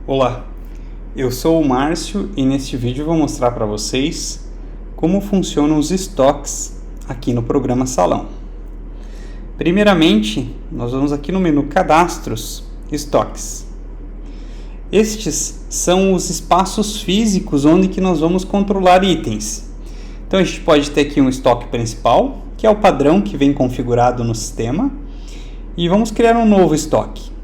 Olá, eu sou o Márcio e neste vídeo vou mostrar para vocês como funcionam os estoques aqui no programa Salão. Primeiramente, nós vamos aqui no menu Cadastros, Estoques. Estes são os espaços físicos onde que nós vamos controlar itens. Então a gente pode ter aqui um estoque principal, que é o padrão que vem configurado no sistema, e vamos criar um novo estoque.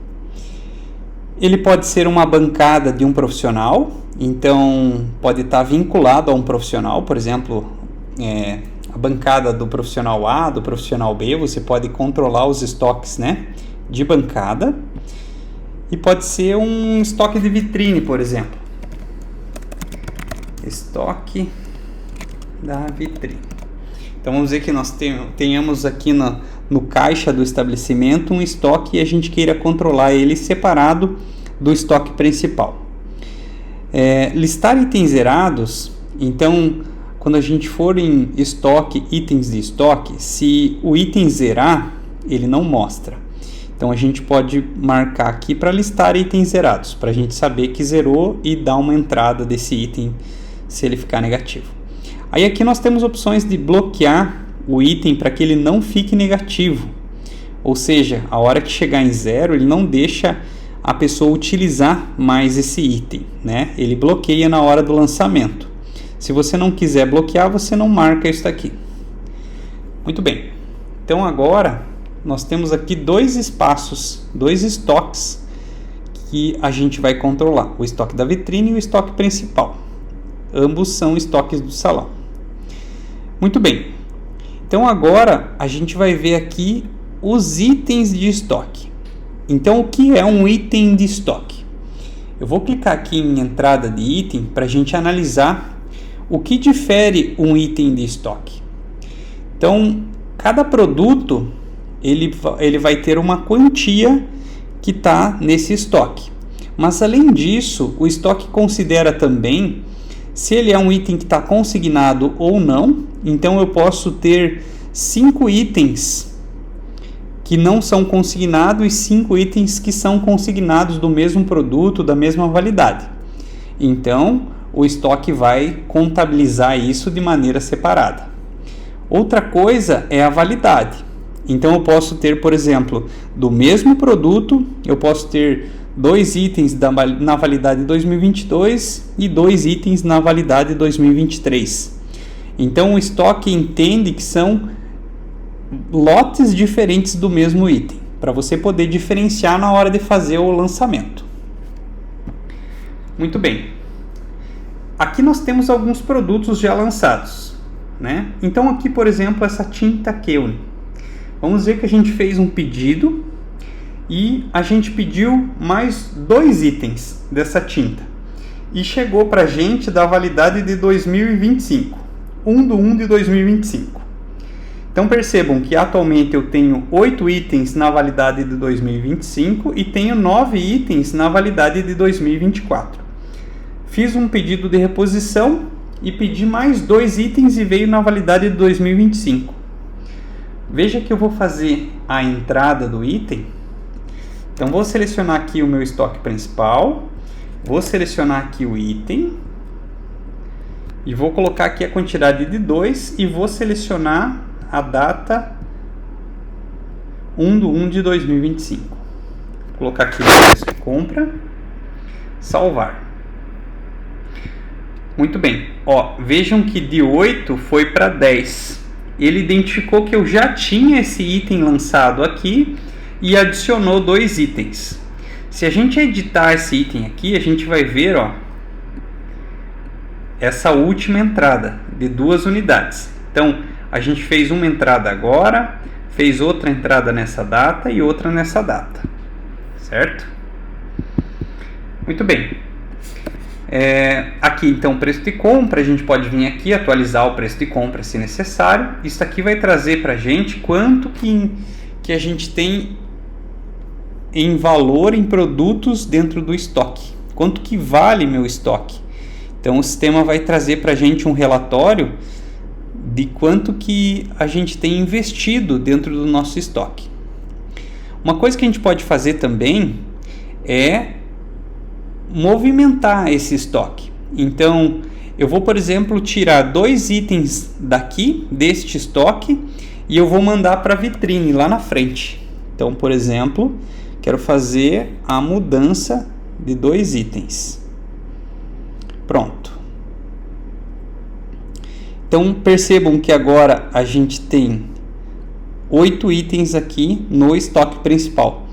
Ele pode ser uma bancada de um profissional, então pode estar vinculado a um profissional, por exemplo, a bancada do profissional A, do profissional B, você pode controlar os estoques, de bancada. E pode ser um estoque de vitrine, por exemplo. Estoque da vitrine. Então vamos dizer que nós tenhamos aqui no caixa do estabelecimento um estoque e a gente queira controlar ele separado do estoque principal. Listar itens zerados, então quando a gente for em estoque, itens de estoque, se o item zerar, ele não mostra. Então a gente pode marcar aqui para listar itens zerados, para a gente saber que zerou e dar uma entrada desse item se ele ficar negativo. Aí aqui nós temos opções de bloquear o item para que ele não fique negativo. Ou seja, a hora que chegar em zero, ele não deixa a pessoa utilizar mais esse item, Ele bloqueia na hora do lançamento. Se você não quiser bloquear, você não marca isso aqui. Muito bem. Então agora nós temos aqui dois espaços, dois estoques que a gente vai controlar. O estoque da vitrine e o estoque principal. Ambos são estoques do salão. Muito bem. Então agora a gente vai ver aqui os itens de estoque. Então o que é um item de estoque? Eu vou clicar aqui em entrada de item para a gente analisar o que difere um item de estoque. Então cada produto ele vai ter uma quantia que está nesse estoque. Mas além disso, o estoque considera também se ele é um item que está consignado ou não. Então eu posso ter 5 itens que não são consignados e 5 itens que são consignados do mesmo produto, da mesma validade. Então o estoque vai contabilizar isso de maneira separada. Outra coisa é a validade. Então eu posso ter, por exemplo, do mesmo produto, eu posso ter 2 itens na validade 2022 e 2 itens na validade 2023. Então o estoque entende que são lotes diferentes do mesmo item, para você poder diferenciar na hora de fazer o lançamento. Muito bem. Aqui nós temos alguns produtos já lançados, Então aqui, por exemplo, essa tinta Keune. Vamos ver que a gente fez um pedido e a gente pediu mais 2 itens dessa tinta. E chegou para a gente da validade de 2025. 1/1 de 2025. Então percebam que atualmente eu tenho 8 itens na validade de 2025 e tenho 9 itens na validade de 2024. Fiz um pedido de reposição e pedi mais 2 itens e veio na validade de 2025. Veja que eu vou fazer a entrada do item. Então vou selecionar aqui o meu estoque principal, vou selecionar aqui o item e vou colocar aqui a quantidade de 2 e vou selecionar a data 1/1 de 2025. Vou colocar aqui o preço de compra, salvar. Muito bem, vejam que de 8 foi para 10. Ele identificou que eu já tinha esse item lançado aqui e adicionou 2 itens. Se a gente editar esse item aqui, a gente vai ver essa última entrada de 2 unidades. Então, a gente fez uma entrada agora, fez outra entrada nessa data e outra nessa data, certo? Muito bem. Aqui então preço de compra, a gente pode vir aqui atualizar o preço de compra se necessário. Isso aqui vai trazer para a gente quanto que a gente tem em valor em produtos dentro do estoque, quanto que vale meu estoque. Então o sistema vai trazer para a gente um relatório de quanto que a gente tem investido dentro do nosso estoque. Uma coisa que a gente pode fazer também é movimentar esse estoque. Então, eu vou, por exemplo, tirar 2 itens daqui, deste estoque, e eu vou mandar para a vitrine lá na frente. Então, por exemplo, quero fazer a mudança de 2 itens. Pronto. Então, percebam que agora a gente tem 8 itens aqui no estoque principal.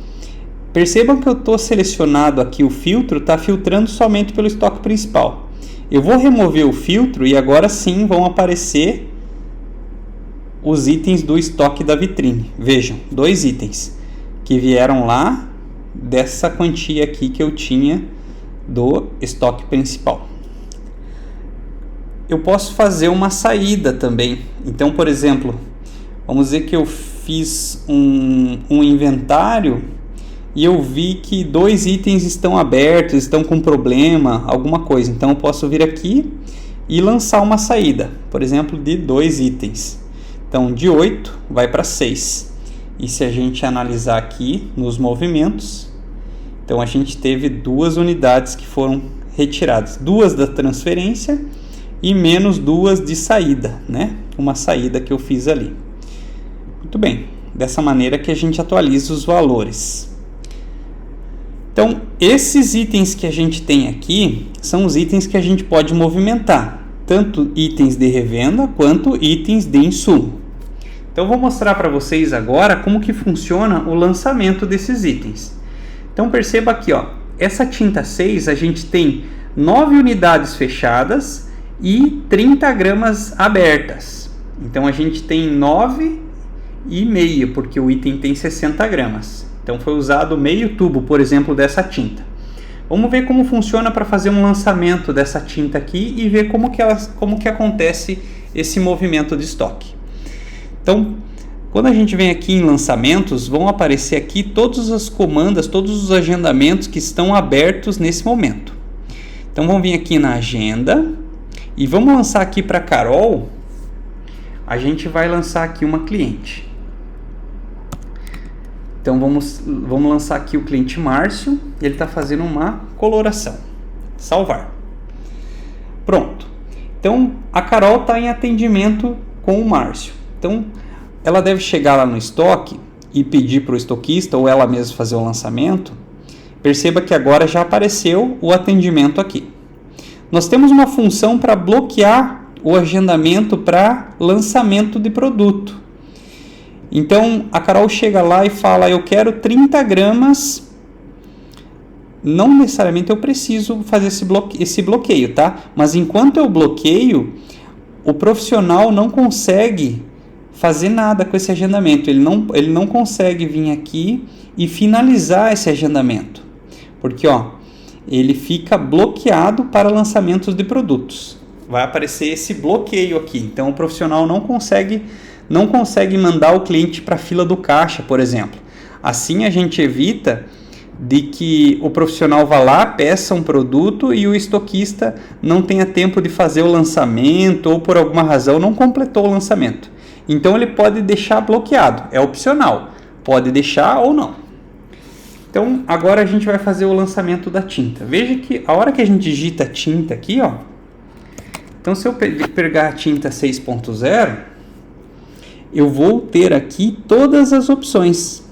Percebam que eu estou selecionado aqui, o filtro está filtrando somente pelo estoque principal. Eu vou remover o filtro e agora sim vão aparecer os itens do estoque da vitrine. Vejam, 2 itens que vieram lá dessa quantia aqui que eu tinha do estoque principal. Eu posso fazer uma saída também. Então, por exemplo, vamos dizer que eu fiz um inventário e eu vi que 2 itens estão abertos, estão com problema, alguma coisa. Então eu posso vir aqui e lançar uma saída, por exemplo, de 2 itens. Então de 8 vai para 6. E se a gente analisar aqui nos movimentos, então a gente teve 2 unidades que foram retiradas. 2 da transferência e menos 2 de saída, né? Uma saída que eu fiz ali. Muito bem, dessa maneira que a gente atualiza os valores. Então, esses itens que a gente tem aqui são os itens que a gente pode movimentar, tanto itens de revenda quanto itens de insumo. Então, vou mostrar para vocês agora como que funciona o lançamento desses itens. Então, perceba aqui, ó, essa tinta 6 a gente tem 9 unidades fechadas e 30 gramas abertas. Então, a gente tem 9,5, porque o item tem 60 gramas. Então foi usado meio tubo, por exemplo, dessa tinta. Vamos ver como funciona para fazer um lançamento dessa tinta aqui e ver como que acontece esse movimento de estoque. Então, quando a gente vem aqui em lançamentos, vão aparecer aqui todas as comandas, todos os agendamentos que estão abertos nesse momento. Então vamos vir aqui na agenda e vamos lançar aqui para Carol. A gente vai lançar aqui uma cliente. Então vamos lançar aqui o cliente Márcio, ele está fazendo uma coloração. Salvar. Pronto. Então a Carol está em atendimento com o Márcio. Então ela deve chegar lá no estoque e pedir para o estoquista ou ela mesma fazer o lançamento. Perceba que agora já apareceu o atendimento aqui. Nós temos uma função para bloquear o agendamento para lançamento de produto. Então, a Carol chega lá e fala, eu quero 30 gramas, não necessariamente eu preciso fazer esse bloqueio, tá? Mas enquanto eu bloqueio, o profissional não consegue fazer nada com esse agendamento, ele não consegue vir aqui e finalizar esse agendamento, porque ó, ele fica bloqueado para lançamentos de produtos. Vai aparecer esse bloqueio aqui, então o profissional não consegue mandar o cliente para a fila do caixa, por exemplo. Assim a gente evita de que o profissional vá lá, peça um produto e o estoquista não tenha tempo de fazer o lançamento ou por alguma razão não completou o lançamento. Então ele pode deixar bloqueado, é opcional, pode deixar ou não. Então agora a gente vai fazer o lançamento da tinta. Veja que a hora que a gente digita tinta aqui, ó, então se eu pegar a tinta 6.0, eu vou ter aqui todas as opções.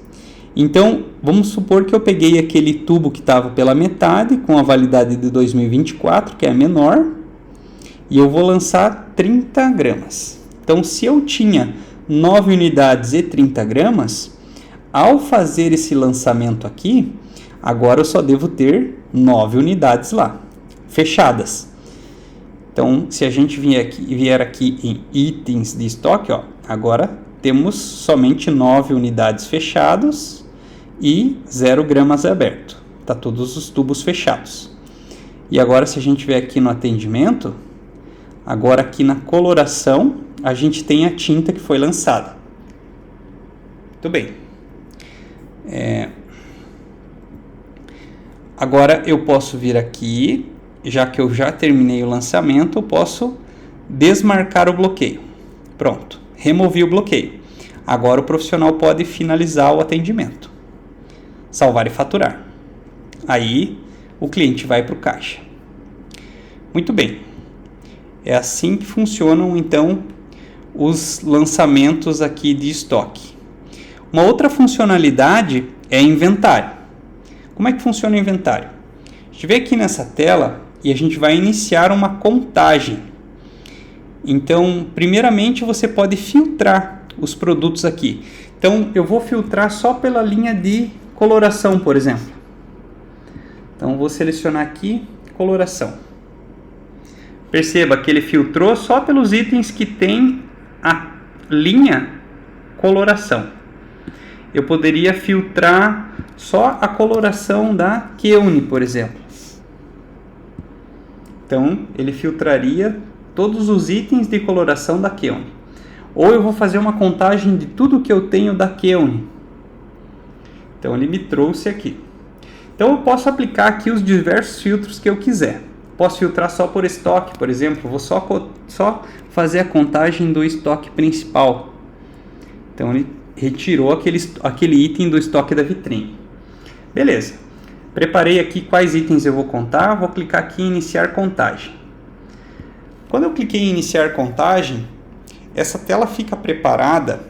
Então, vamos supor que eu peguei aquele tubo que estava pela metade, com a validade de 2024, que é a menor, e eu vou lançar 30 gramas. Então, se eu tinha 9 unidades e 30 gramas, ao fazer esse lançamento aqui, agora eu só devo ter 9 unidades lá, fechadas. Então, se a gente vier aqui em itens de estoque, ó, agora temos somente 9 unidades fechadas e 0 gramas aberto. Tá todos os tubos fechados. E agora, se a gente vier aqui no atendimento, agora aqui na coloração, a gente tem a tinta que foi lançada. Muito bem. Agora eu posso vir aqui, já que eu já terminei o lançamento, eu posso desmarcar o bloqueio. Pronto, removi o bloqueio. Agora o profissional pode finalizar o atendimento. Salvar e faturar. Aí o cliente vai para o caixa. Muito bem. É assim que funcionam, então, os lançamentos aqui de estoque. Uma outra funcionalidade é inventário. Como é que funciona o inventário? A gente vem aqui nessa tela e a gente vai iniciar uma contagem. Então, primeiramente, você pode filtrar os produtos aqui. Então, eu vou filtrar só pela linha de coloração, por exemplo. Então, vou selecionar aqui coloração. Perceba que ele filtrou só pelos itens que tem a linha coloração. Eu poderia filtrar só a coloração da Keune, por exemplo. Então, ele filtraria todos os itens de coloração da Keune. Ou eu vou fazer uma contagem de tudo que eu tenho da Keune. Então, ele me trouxe aqui. Então, eu posso aplicar aqui os diversos filtros que eu quiser. Posso filtrar só por estoque, por exemplo. Vou só fazer a contagem do estoque principal. Então, ele retirou aquele item do estoque da vitrine. Beleza. Preparei aqui quais itens eu vou contar. Vou clicar aqui em iniciar contagem. Quando eu cliquei em iniciar contagem, essa tela fica preparada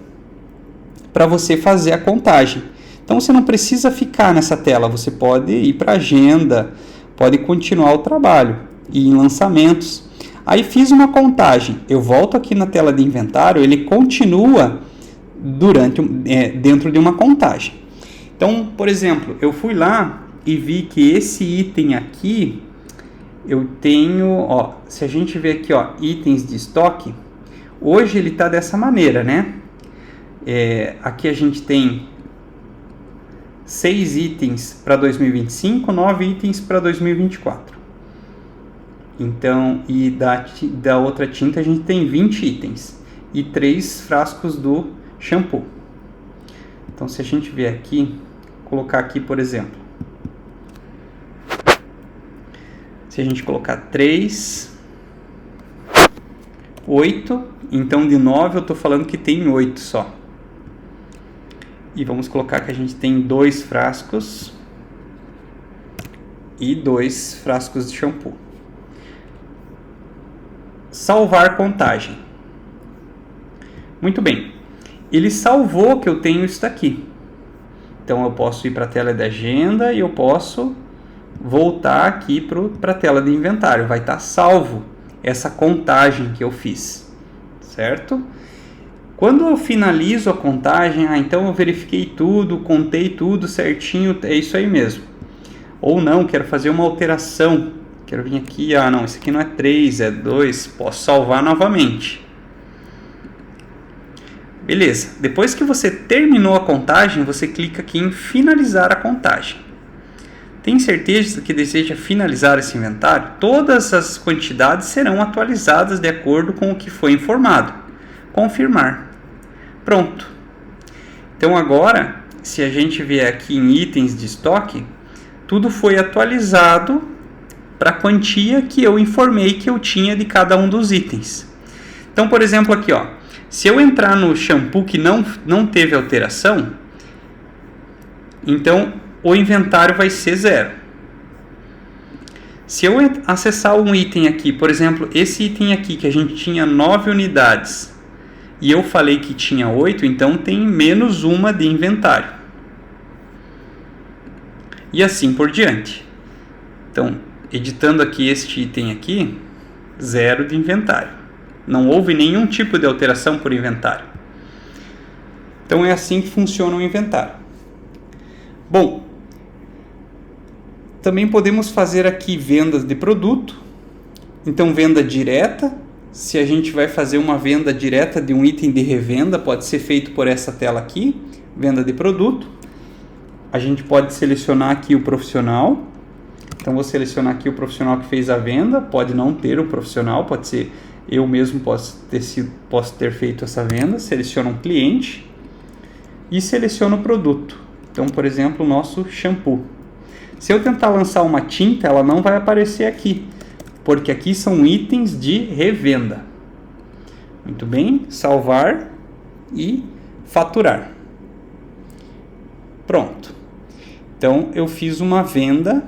para você fazer a contagem. Então, você não precisa ficar nessa tela. Você pode ir para a agenda, pode continuar o trabalho, ir em lançamentos. Aí fiz uma contagem. Eu volto aqui na tela de inventário, ele continua dentro de uma contagem. Então, por exemplo, eu fui lá e vi que esse item aqui, eu tenho, se a gente ver aqui, itens de estoque, hoje ele está dessa maneira, né? Aqui a gente tem 6 itens para 2025, 9 itens para 2024. Então, e da outra tinta a gente tem 20 itens e 3 frascos do shampoo. Então, se a gente vier aqui, colocar aqui, por exemplo, se a gente colocar 3, 8, então de 9 eu estou falando que tem 8 só. E vamos colocar que a gente tem 2 frascos e 2 frascos de shampoo. Salvar contagem. Muito bem. Ele salvou que eu tenho isso daqui. Então eu posso ir para a tela de agenda e eu posso voltar aqui para a tela de inventário. Vai estar salvo essa contagem que eu fiz. Certo? Quando eu finalizo a contagem, então eu verifiquei tudo, contei tudo certinho, é isso aí mesmo. Ou não, quero fazer uma alteração, quero vir aqui, não, esse aqui não é 3, é 2, posso salvar novamente. Beleza, depois que você terminou a contagem, você clica aqui em finalizar a contagem. Tem certeza que deseja finalizar esse inventário? Todas as quantidades serão atualizadas de acordo com o que foi informado. Confirmar. Pronto. Então agora, se a gente vier aqui em itens de estoque, tudo foi atualizado para a quantia que eu informei que eu tinha de cada um dos itens. Então, por exemplo, aqui, se eu entrar no shampoo que não teve alteração, então o inventário vai ser 0. Se eu acessar um item aqui, por exemplo, esse item aqui que a gente tinha 9 unidades, e eu falei que tinha 8, então tem menos uma de inventário. E assim por diante. Então, editando aqui este item aqui, 0 de inventário. Não houve nenhum tipo de alteração por inventário. Então é assim que funciona o inventário. Bom, também podemos fazer aqui vendas de produto. Então, venda direta. Se a gente vai fazer uma venda direta de um item de revenda, pode ser feito por essa tela aqui, venda de produto. A gente pode selecionar aqui o profissional. Então, vou selecionar aqui o profissional que fez a venda. Pode não ter o profissional, pode ser eu mesmo posso ter feito essa venda. Seleciono um cliente e seleciono o produto. Então, por exemplo, o nosso shampoo. Se eu tentar lançar uma tinta, ela não vai aparecer aqui, porque aqui são itens de revenda. Muito bem, salvar e faturar. Pronto. Então, eu fiz uma venda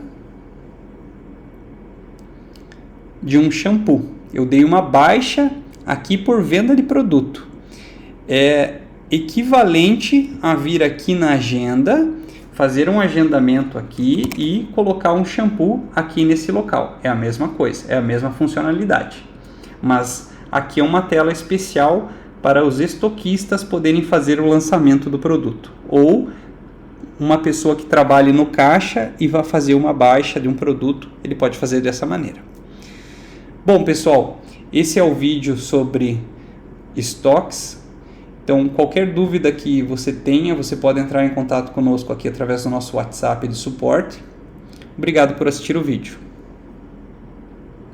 de um shampoo. Eu dei uma baixa aqui por venda de produto. É equivalente a vir aqui na agenda, fazer um agendamento aqui e colocar um shampoo aqui nesse local. É a mesma coisa, é a mesma funcionalidade. Mas aqui é uma tela especial para os estoquistas poderem fazer o lançamento do produto. Ou uma pessoa que trabalhe no caixa e vai fazer uma baixa de um produto, ele pode fazer dessa maneira. Bom, pessoal, esse é o vídeo sobre estoques. Então, qualquer dúvida que você tenha, você pode entrar em contato conosco aqui através do nosso WhatsApp de suporte. Obrigado por assistir o vídeo.